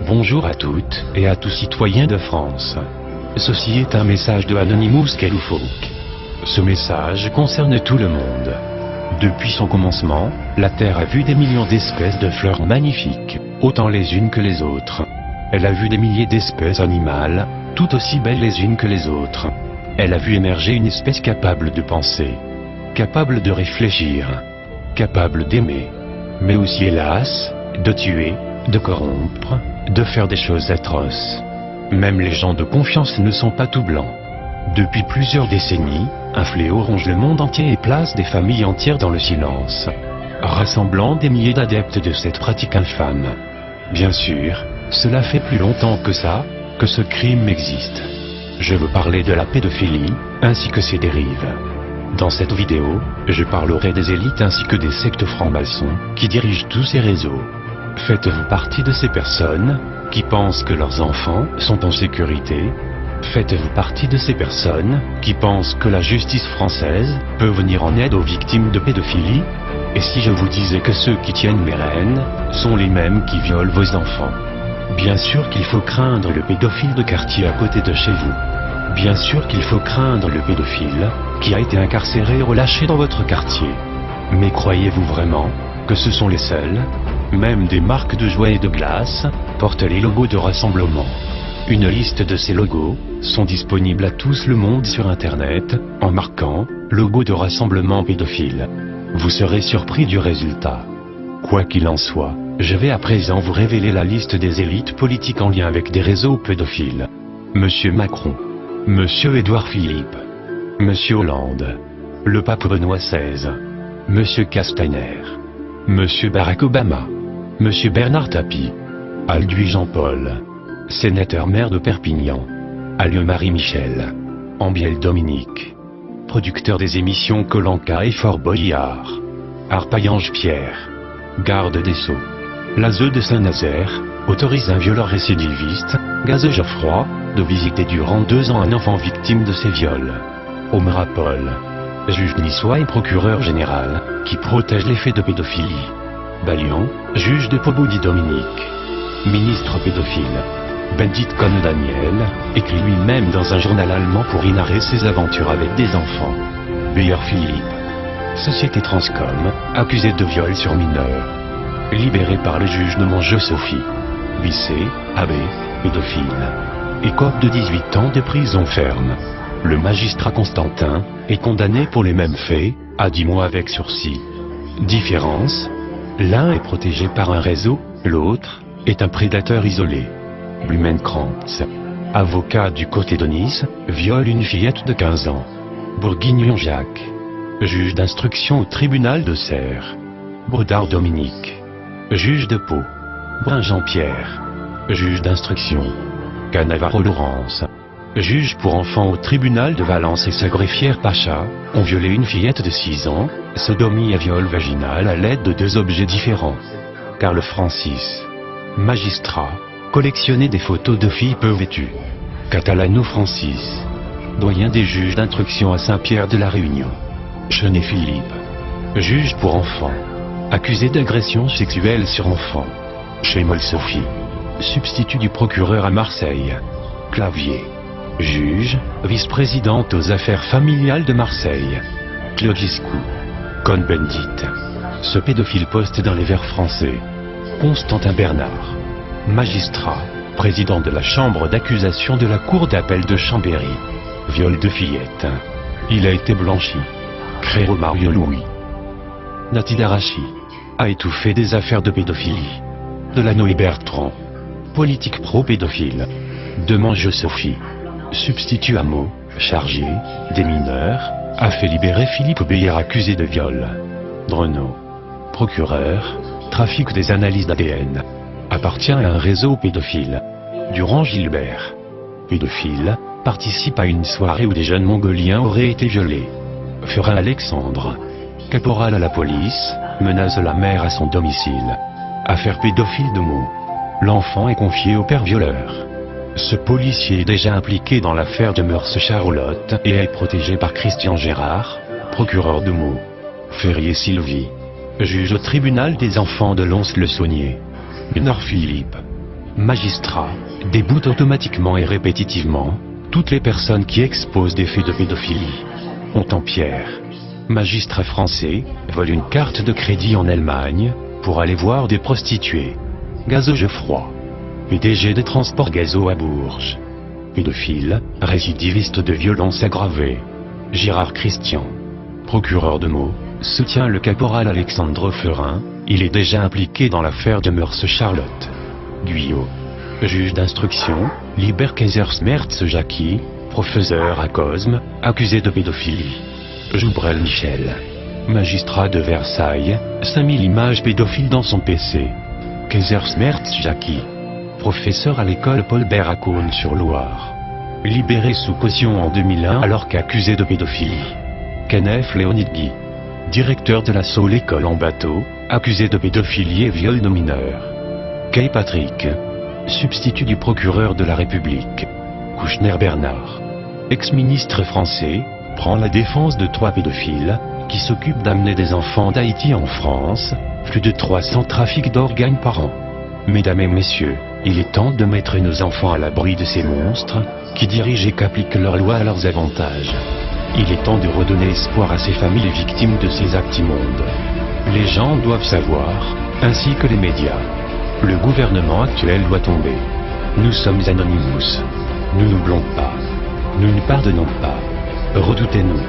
Bonjour à toutes et à tous citoyens de France. Ceci est un message de Anonymous Kelloufolk. Ce message concerne tout le monde. Depuis son commencement, la Terre a vu des millions d'espèces de fleurs magnifiques, autant les unes que les autres. Elle a vu des milliers d'espèces animales, tout aussi belles les unes que les autres. Elle a vu émerger une espèce capable de penser, capable de réfléchir, capable d'aimer, mais aussi hélas, de tuer, de corrompre, de faire des choses atroces. Même les gens de confiance ne sont pas tout blancs. Depuis plusieurs décennies, un fléau ronge le monde entier et place des familles entières dans le silence, rassemblant des milliers d'adeptes de cette pratique infâme. Bien sûr, cela fait plus longtemps que ça, que ce crime existe. Je veux parler de la pédophilie, ainsi que ses dérives. Dans cette vidéo, je parlerai des élites ainsi que des sectes francs-maçons, qui dirigent tous ces réseaux. Faites-vous partie de ces personnes, qui pensent que leurs enfants sont en sécurité? Faites-vous partie de ces personnes, qui pensent que la justice française peut venir en aide aux victimes de pédophilie? Et si je vous disais que ceux qui tiennent les rênes, sont les mêmes qui violent vos enfants? Bien sûr qu'il faut craindre le pédophile de quartier à côté de chez vous. Bien sûr qu'il faut craindre le pédophile, qui a été incarcéré et relâché dans votre quartier. Mais croyez-vous vraiment que ce sont les seuls? Même des marques de jouets et de glace portent les logos de rassemblement. Une liste de ces logos sont disponibles à tous le monde sur Internet, en marquant « logo de rassemblement pédophile ». Vous serez surpris du résultat. Quoi qu'il en soit, je vais à présent vous révéler la liste des élites politiques en lien avec des réseaux pédophiles. Monsieur Macron, Monsieur Édouard Philippe, Monsieur Hollande, le pape Benoît XVI, Monsieur Castaner, Monsieur Barack Obama, Monsieur Bernard Tapie, Alduy Jean-Paul, sénateur maire de Perpignan, Alliot-Marie Michel, Ambiel Dominique, producteur des émissions Koh-Lanta et Fort Boyard, Arpaillange Pierre, garde des Sceaux, Lazeux de Saint-Nazaire, autorise un violeur récidiviste, Gazeux Geoffroy, de visiter durant 2 ans un enfant victime de ces viols. Omra Paul, juge niçois et procureur général, qui protège les faits de pédophilie. Balian, juge de Pobodi Dominique, ministre pédophile. Bendit Cohn-Daniel, écrit lui-même dans un journal allemand pour y narrer ses aventures avec des enfants. Beyer Philippe, société Transcom, accusée de viol sur mineurs. Libéré par le juge de Montjeu-Sophie. Bissé, abbé, pédophile. Écope de 18 ans de prison ferme. Le magistrat Constantin est condamné pour les mêmes faits, à 10 mois avec sursis. Différence: l'un est protégé par un réseau, l'autre est un prédateur isolé. Blumenkrantz, avocat du côté de Nice, viole une fillette de 15 ans. Bourguignon Jacques, juge d'instruction au tribunal de Serres. Brodard Dominique, juge de Pau. Brun Jean-Pierre, juge d'instruction. Cannavaro Laurence, juge pour enfants au tribunal de Valence et sa greffière Pacha, ont violé une fillette de 6 ans, sodomie à viol vaginal à l'aide de 2 objets différents. Carl Francis, magistrat, collectionner des photos de filles peu vêtues. Catalano Francis, doyen des juges d'instruction à Saint-Pierre de la Réunion. Chenet Philippe, juge pour enfants, accusé d'agression sexuelle sur enfants. Chémol Sophie, substitut du procureur à Marseille. Clavier, juge, vice-présidente aux affaires familiales de Marseille. Claudiscu, Cohn-Bendit, ce pédophile poste dans les Verts français. Constantin Bernard, magistrat, président de la chambre d'accusation de la cour d'appel de Chambéry. Viol de fillette. Il a été blanchi. Créro Mario Louis. Nati Darachi a étouffé des affaires de pédophilie. Delano et Bertrand, politique pro-pédophile. Demange Sophie, substitut à mot, chargé, des mineurs, a fait libérer Philippe Beyer accusé de viol. Drenot, procureur, trafic des analyses d'ADN. Appartient à un réseau pédophile. Durand Gilbert, pédophile, participe à une soirée où des jeunes mongoliens auraient été violés. Furin Alexandre, caporal à la police, menace la mère à son domicile. Affaire pédophile de Meaux. L'enfant est confié au père violeur. Ce policier est déjà impliqué dans l'affaire de Meurs-Charlotte et est protégé par Christian Gérard, procureur de Meaux. Ferrier Sylvie, juge au tribunal des enfants de Lons-le-Saunier. Gunnar Philippe, Magistrats déboutent automatiquement et répétitivement toutes les personnes qui exposent des faits de pédophilie. Hontampierre. Magistrat français vole une carte de crédit en Allemagne pour aller voir des prostituées. Gazo Geoffroy. PDG des transports Gazo à Bourges. Pédophile, récidiviste de violences aggravées. Girard Christian. Procureur de Meaux, soutient le caporal Alexandre Fleurin, il est déjà impliqué dans l'affaire de Meurs Charlotte. Guyot. Juge d'instruction, libère Kaisersmerz Jackie, professeur à Cosme, accusé de pédophilie. Joubrel Michel. Magistrat de Versailles, 5000 images pédophiles dans son PC. Kaisersmerz Jackie. Professeur à l'école Paul Bert à Cosne-sur-Loire. Libéré sous caution en 2001 alors qu'accusé de pédophilie. Kenneth Léonid Guy. Directeur de la Saule école en bateau, accusé de pédophilie et viol de mineurs. Kay Patrick. Substitut du procureur de la République. Kouchner Bernard. Ex-ministre français, prend la défense de 3 pédophiles, qui s'occupent d'amener des enfants d'Haïti en France, plus de 300 trafics d'organes par an. Mesdames et messieurs, il est temps de mettre nos enfants à l'abri de ces monstres, qui dirigent et qu'appliquent leurs lois à leurs avantages. Il est temps de redonner espoir à ces familles victimes de ces actes immondes. Les gens doivent savoir, ainsi que les médias. Le gouvernement actuel doit tomber. Nous sommes Anonymous. Nous n'oublions pas. Nous ne pardonnons pas. Redoutez-nous.